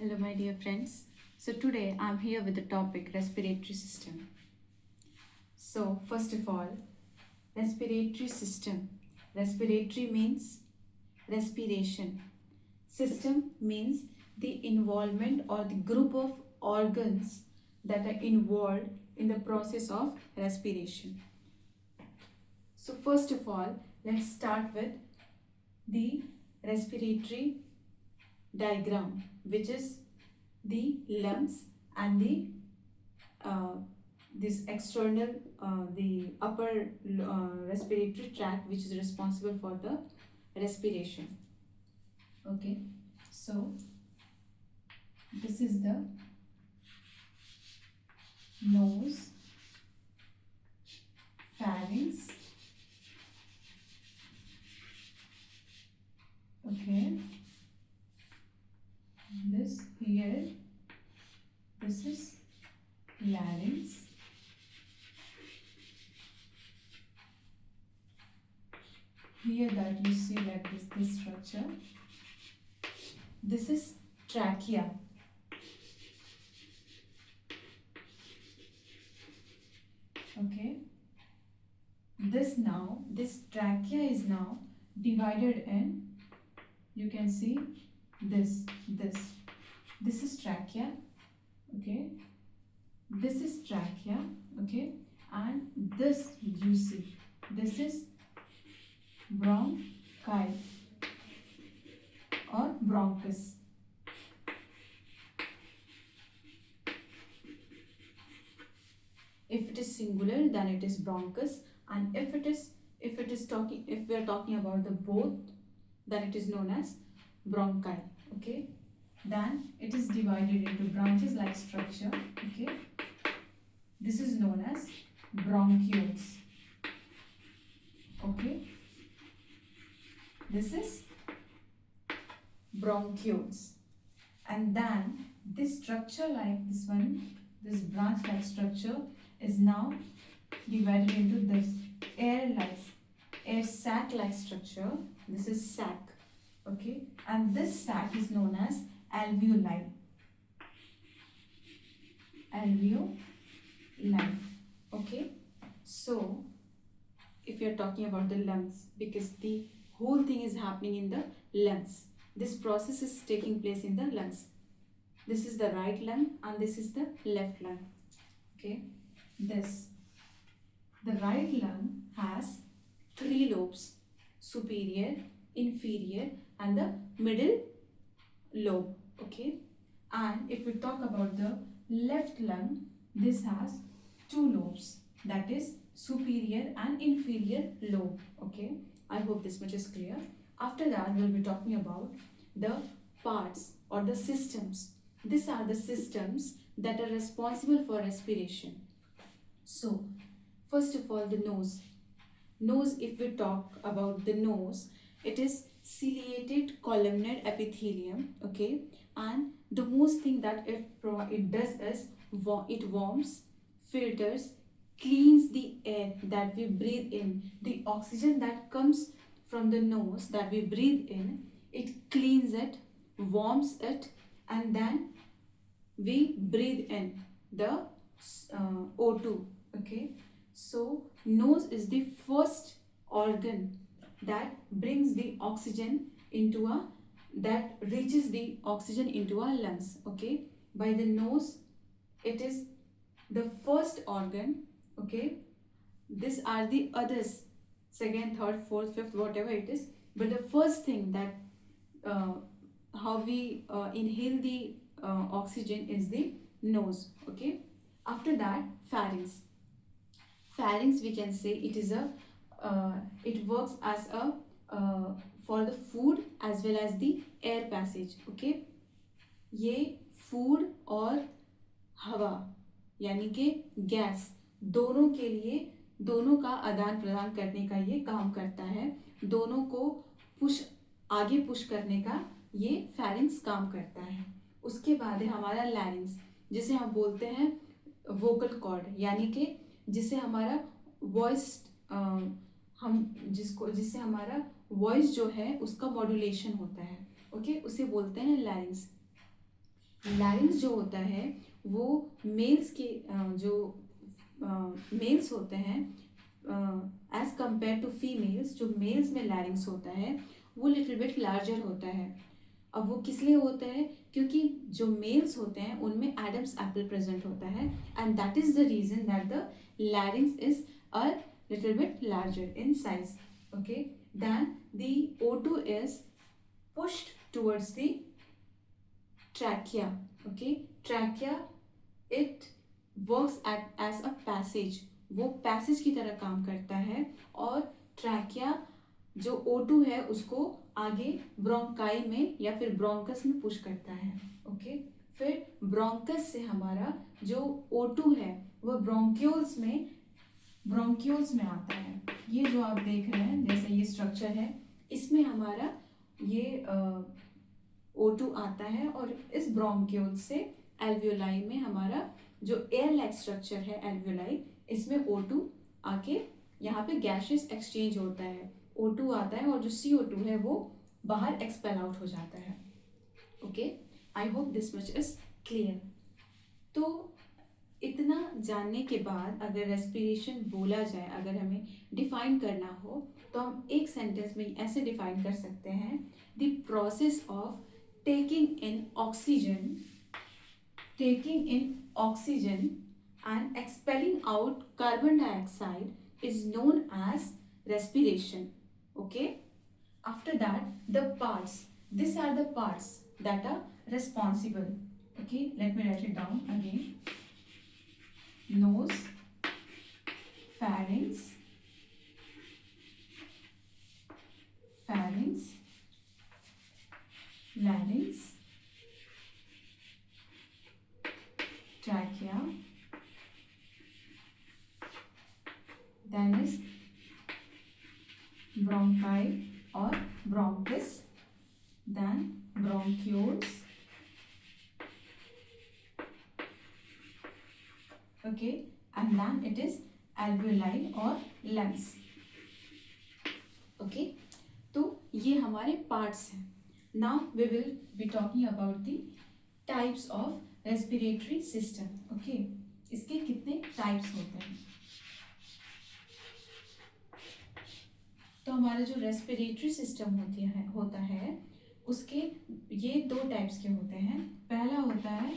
Hello, my dear friends. So, today I'm here with the topic respiratory system. So, first of all, respiratory system. Respiratory means respiration. System means the involvement or the group of organs that are involved in the process of respiration. So, first of all, let's start with the respiratory diagram, which is the lungs and the uh, this external the upper respiratory tract, which is responsible for the respiration. Okay, so this is the nose, pharynx. Okay, this here, this is larynx. Here that you see like this structure. This is trachea. Okay, this trachea is now divided in, you can see this is trachea. Okay, this is trachea. Okay, and this you see, this is bronchi or bronchus. If it is singular, then it is bronchus, and if we are talking about the both, then it is known as bronchi. Okay, then it is divided into branches like structure. Okay, this is known as bronchioles. Okay, this is bronchioles, and then this structure like this one, this branch like structure is now divided into this air sac like structure. This is sac. Okay, and this sac is known as alveoli. Okay, so if you're talking about the lungs, because the whole thing is happening in the lungs, this process is taking place in the lungs. This is the right lung and this is the left lung. Okay, the right lung has 3 lobes: superior, inferior, and the middle lobe. Okay, and if we talk about the left lung, this has 2 lobes, that is superior and inferior lobe. Okay, I hope this much is clear. After that, we'll be talking about the parts or the systems. These are the systems that are responsible for respiration. So, first of all, the nose. Nose, if we talk about the nose, it is ciliated columnar epithelium. Okay, and the most thing that it does is it warms, filters, cleans the air that we breathe in. The oxygen that comes from the nose that we breathe in, it cleans it, warms it, and then we breathe in the O2. Okay, so nose is the first organ that brings the oxygen into that reaches the oxygen into our lungs. Okay, by the nose, it is the first organ. Okay, these are the others, second, third, fourth, fifth, whatever it is, but the first thing that how we inhale the oxygen is the nose. Okay, after that, pharynx. Pharynx, we can say it is a it works as a for the food as well as the air passage. Okay, ये food और हवा यानी कि gas दोनों के लिए, दोनों का आदान प्रदान करने का ये काम करता है, दोनों को आगे पुश करने का ये फैरिंग्स काम करता है। उसके बाद है हमारा लैरिंग्स, जिसे हम बोलते हैं वोकल कॉर्ड, यानी कि जिससे हमारा वॉइस जिससे हमारा वॉइस जो है उसका मॉड्यूलेशन होता है। ओके, उसे बोलते हैं लैरिंग्स। लैरिंग्स जो होता है वो मेल्स के जो मेल्स होते हैं एज कंपेयर टू फीमेल्स, जो मेल्स में लैरिंग्स होता है वो लिटिल बिट लार्जर होता है। अब वो किस लिए होता है? क्योंकि जो मेल्स होते हैं उनमें एडम्स एप्पल प्रेजेंट होता है and that is the reason that the larynx is a little bit larger in size, okay. Then the O2 is pushed towards the trachea, okay। trachea it works as a passage, वो passage की तरह काम करता है और trachea जो O2 है उसको आगे ब्रोंकाई में या फिर ब्रोंकस में पुश करता है, ओके। फिर ब्रोंकस से हमारा जो O2 है वह ब्रोंक्यूल्स में आता है। ये जो आप देख रहे हैं जैसे ये स्ट्रक्चर है, इसमें हमारा ये O2 आता है और इस ब्रोंक्यूल से एल्वियोलाई में हमारा जो एयर लाइक स्ट्रक्चर है एल्वियोलाई, इसमें O2 आके यहाँ पे गैसेस एक्सचेंज होता है, O2 आता है और जो CO2 है वो बाहर एक्सपेल आउट हो जाता है, okay. I hope this much is clear. तो इतना जानने के बाद अगर रेस्पिरेशन बोला जाए, अगर हमें डिफाइन करना हो तो हम एक सेंटेंस में ऐसे डिफाइन कर सकते हैं, the process of taking in oxygen and expelling out carbon dioxide is known as respiration, okay। After that, the parts, these are the parts that are responsible, okay। let me write it down again: nose, pharynx, larynx, trachea, then is bronchi or bronchus, then bronchioles, okay, and then it is alveoli or lungs, okay। तो ये हमारे parts हैं। Now we will be talking about the types of respiratory system, okay. इसके कितने types होते हैं? तो हमारा जो रेस्पिरेटरी सिस्टम होता है उसके ये दो टाइप्स के होते हैं। पहला होता है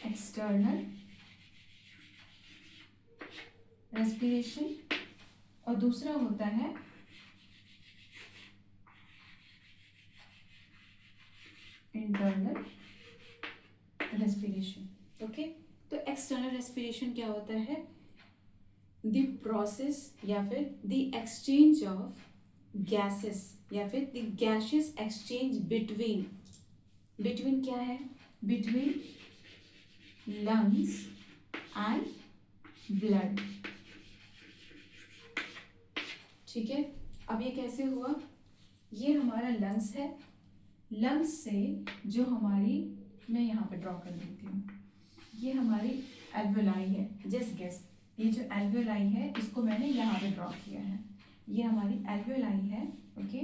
एक्सटर्नल रेस्पिरेशन और दूसरा होता है इंटरनल रेस्पिरेशन, ओके। तो एक्सटर्नल रेस्पिरेशन क्या होता है? द प्रोसेस या फिर द एक्सचेंज ऑफ गैसेस या फिर द गैसेस एक्सचेंज बिटवीन क्या है? बिटवीन लंग्स एंड ब्लड, ठीक है। अब ये कैसे हुआ? ये हमारा लंग्स है, लंग्स से जो हमारी, मैं यहाँ पे ड्रॉ कर देती हूँ, ये हमारी एल्वियोलाई है, जस्ट गेस। ये जो एल्वियोलाई है इसको मैंने यहाँ पे ड्रॉ किया है, ये हमारी एल्वियोलाई है, ओके।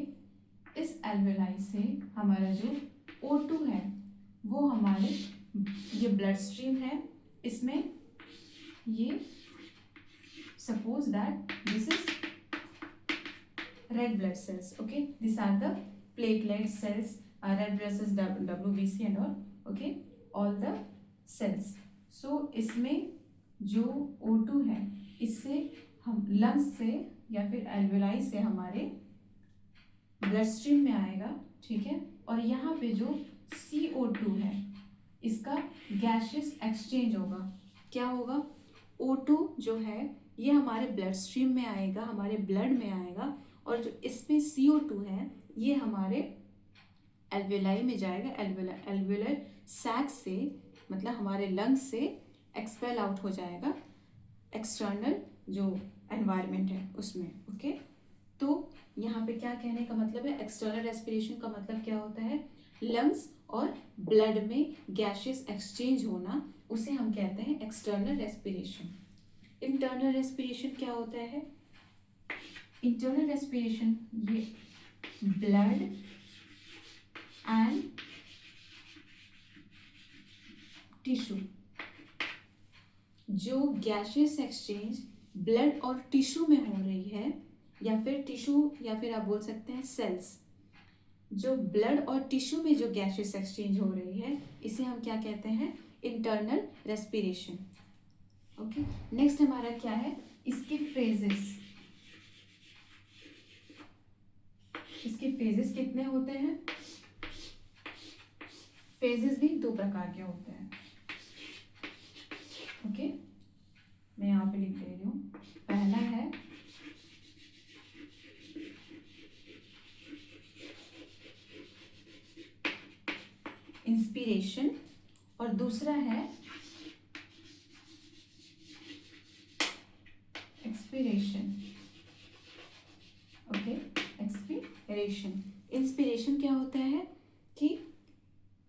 इस एल्वियोलाई से हमारा जो O2 है वो हमारे, ये ब्लड स्ट्रीम है, इसमें ये suppose that this is red blood cells, okay, these are the platelet cells, red blood cells, WBC and all, okay, all the cells। so इसमें जो O2 है इससे हम लंग्स से या फिर एल्वियोलाई से हमारे ब्लड स्ट्रीम में आएगा, ठीक है। और यहाँ पे जो CO2 है इसका गैसेस एक्सचेंज होगा। क्या होगा? O2 जो है ये हमारे ब्लड स्ट्रीम में आएगा, हमारे ब्लड में आएगा, और जो इसमें CO2 है ये हमारे एल्वियोलाई में जाएगा, एल्वियोलर सैक से, मतलब हमारे लंग्स से एक्सपेल आउट हो जाएगा एक्सटर्नल जो एनवायरनमेंट है उसमें, ओके। तो यहाँ पे क्या कहने का मतलब है? एक्सटर्नल रेस्पिरेशन का मतलब क्या होता है? लंग्स और ब्लड में गैसेस एक्सचेंज होना, उसे हम कहते हैं एक्सटर्नल रेस्पिरेशन। इंटरनल रेस्पिरेशन क्या होता है? इंटरनल रेस्पिरेशन ये ब्लड जो गैशियस एक्सचेंज ब्लड और टिश्यू में हो रही है, या फिर टिश्यू या फिर आप बोल सकते हैं सेल्स, जो ब्लड और टिश्यू में जो गैशियस एक्सचेंज हो रही है, इसे हम क्या कहते हैं? Internal respiration. ओके, नेक्स्ट हमारा क्या है? इसके फेजेस। इसके फेजेस कितने होते हैं? फेजेस भी दो प्रकार के होते हैं। ओके, मैं यहाँ पे लिख दे रही हूँ। पहला है इंस्पिरेशन और दूसरा है एक्सपिरेशन। Okay, expiration. इंस्पिरेशन क्या होता है कि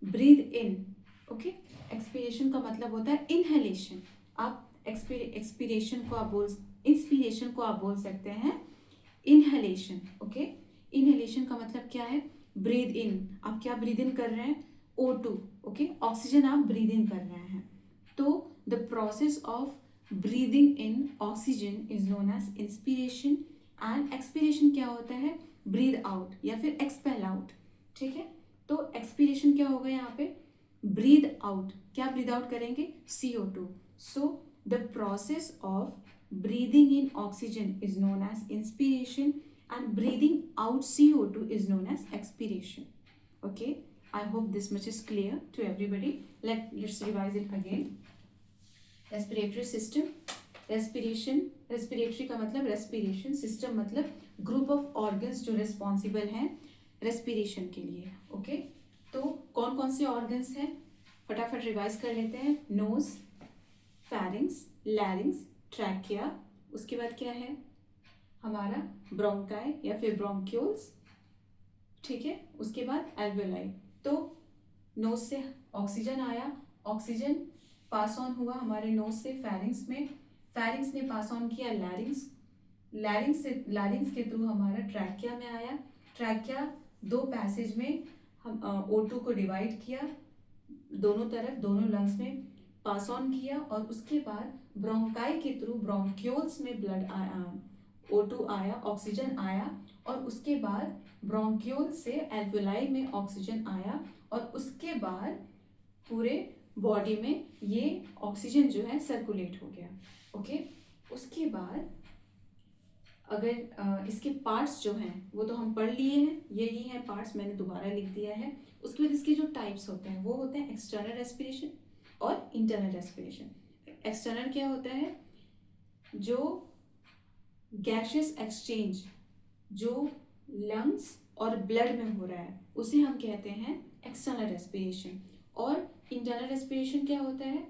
ब्रीद इन। ओके, एक्सपिरेशन का मतलब होता है इनहेलेशन। आप एक्सपिरेशन को आप इंस्पिरेशन को आप बोल सकते हैं इनहेलेशन। ओके, इनहेलेशन का मतलब क्या है? Breathe in. आप क्या ब्रीद इन कर रहे हैं? O2। ओके, ऑक्सीजन आप ब्रीद इन कर रहे हैं। तो the process of breathing in oxygen is known as inspiration, and expiration क्या होता है? ब्रीद आउट या फिर एक्सपेल आउट। ठीक है, तो एक्सपिरेशन क्या होगा यहाँ पे? Breathe out. क्या ब्रीद आउट करेंगे? CO2। So the process of breathing in oxygen is known as inspiration and breathing out CO2 is known as expiration. Okay, I hope this much is clear to everybody. Let's revise it again. Respiratory system, respiration, respiratory का मतलब respiration, system मतलब group of organs जो responsible हैं respiration के लिए. Okay, तो कौन कौन से organs हैं? फटाफट रिवाइज कर लेते हैं। nose, pharynx, larynx, ट्रैकिया, उसके बाद क्या है हमारा? ब्रोंकाई या फिर ब्रोंक्यूल्स। ठीक है, उसके बाद एल्वेलाई। तो नोज से ऑक्सीजन आया, ऑक्सीजन पास ऑन हुआ हमारे नोज से फेरिंग्स में, फेरिंग्स ने पास ऑन किया लैरिंग्स, लैरिंग्स के थ्रू हमारा ट्रैकिया में आया, ट्रैकिया दो पैसेज में हम O2 को डिवाइड किया, दोनों तरफ दोनों लंग्स में पास ऑन किया, और उसके बाद ब्रोंकाई के थ्रू ब्रोंक्यूल्स में ब्लड आया, O2 आया, ऑक्सीजन आया, और उसके बाद ब्रोंक्यूल से एल्वेलाई में ऑक्सीजन आया, और उसके बाद पूरे बॉडी में ये ऑक्सीजन जो है सर्कुलेट हो गया। ओके, उसके बाद अगर इसके पार्ट्स जो हैं वो तो हम पढ़ लिए हैं, यही हैं पार्ट्स, मैंने दोबारा लिख दिया है। उसके बाद इसके जो टाइप्स होते हैं वो होते हैं एक्सटर्नल रेस्पिरेशन और इंटरनल रेस्पिरेशन। एक्सटर्नल क्या होता है? जो गैशियस एक्सचेंज जो लंग्स और ब्लड में हो रहा है उसे हम कहते हैं एक्सटर्नल रेस्पिरेशन। और इंटरनल रेस्पिरेशन क्या होता है?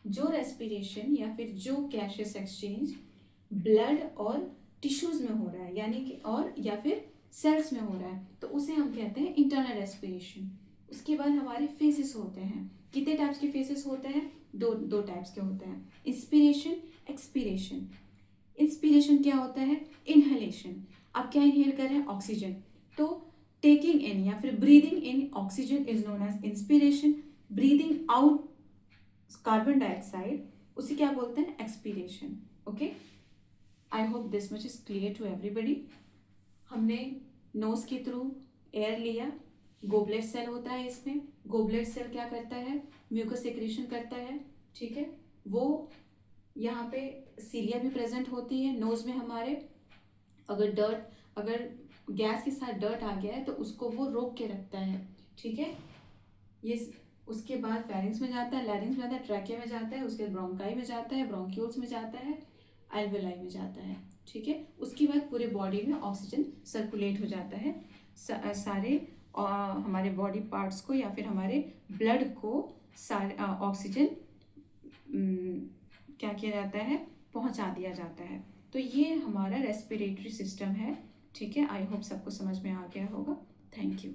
जो रेस्पिरेशन या फिर जो गैशियस एक्सचेंज ब्लड और टिश्यूज में हो रहा है, यानी कि और या फिर सेल्स में हो रहा है, तो उसे हम कहते हैं इंटरनल रेस्पिरेशन। उसके बाद हमारे फेसेस होते हैं। कितने टाइप्स के फेसेस होते हैं? दो टाइप्स के होते हैं, इंस्पिरेशन, एक्सपिरेशन। इंस्पिरेशन क्या होता है? इनहेलेशन। आप क्या इनहेल कर रहे हैं? ऑक्सीजन। तो टेकिंग इन या फिर breathing in oxygen is known as inspiration, breathing out carbon dioxide उसे क्या बोलते हैं? Expiration. Okay, I hope this much is clear to everybody. हमने नोज के थ्रू एयर लिया, गोबलेट सेल होता है इसमें, गोबलेट सेल क्या करता है? म्यूकस सेक्रेशन करता है। ठीक है, वो यहाँ पे सीलिया भी प्रेजेंट होती है नोज में हमारे। अगर गैस के साथ डर्ट आ गया है तो उसको वो रोक के रखता है। ठीक है, ये उसके बाद फेरिंग्स में जाता है, लैरिंग्स में जाता है, ट्रैकिया में जाता है, उसके बाद ब्रोंकाई में जाता है, ब्रोंक्यूल्स में जाता है, एल्वेलाई में जाता है। ठीक है, उसके बाद पूरे बॉडी में ऑक्सीजन सर्कुलेट हो जाता है, सारे हमारे बॉडी पार्ट्स को या फिर हमारे ब्लड को सारे ऑक्सीजन क्या किया जाता है? पहुंचा दिया जाता है। तो ये हमारा रेस्पिरेटरी सिस्टम है। ठीक है, आई होप सबको समझ में आ गया होगा। Thank you.